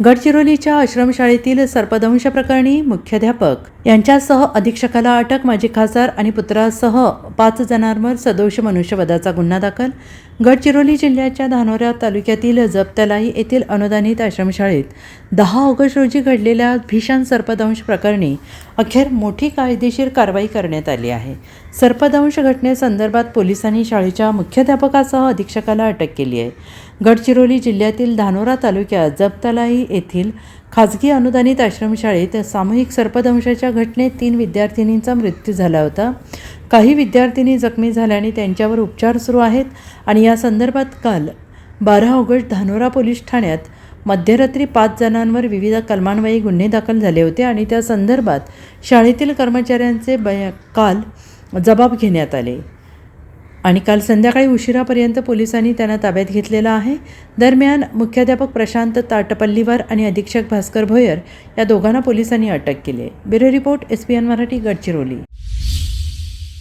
गडचिरोलीच्या आश्रमशाळेतील सर्पदंश प्रकरणी मुख्याध्यापक यांच्यासह अधीक्षकाला अटक. माजी खासदार आणि पुत्रासह 5 जणांवर सदोष मनुष्यवधाचा गुन्हा दाखल. गडचिरोली जिल्ह्याच्या धानोरा तालुक्यातील जबतलाई येथील अनुदानित आश्रमशाळेत 10 ऑगस्ट रोजी घडलेल्या भीषण सर्पदंश प्रकरणी अखेर मोठी कायदेशीर कारवाई करण्यात आली आहे. सर्पदंश घटनेसंदर्भात पोलिसांनी शाळेच्या मुख्याध्यापकासह अधीक्षकाला अटक केली आहे. गडचिरोली जिल्ह्यातील धानोरा तालुक्यात जबतलाई येथील खाजगी अनुदानित आश्रमशाळेत सामूहिक सर्पदंशाच्या घटनेत 3 विद्यार्थिनींचा मृत्यू झाला होता. काही विद्यार्थिनी जखमी झाल्याने त्यांच्यावर उपचार सुरू आहेत आणि या संदर्भात काल 12 ऑगस्ट धानोरा पोलीस ठाण्यात मध्यरात्री 5 जणांवर विविध कलमान्वये गुन्हे दाखल झाले होते आणि त्या संदर्भात शाळेतील कर्मचाऱ्यांचे काल जबाब घेण्यात आले आणि काल संध्याकाळी उशिरापर्यंत पोलिसांनी त्यांना ताब्यात घेतलेला आहे. दरम्यान मुख्याध्यापक प्रशांत ताटपल्लीवर आणि अधीक्षक भास्कर भोयर या दोघांना पोलिसांनी अटक केली आहे. Bureau report SBN Marathi, Gadchiroli.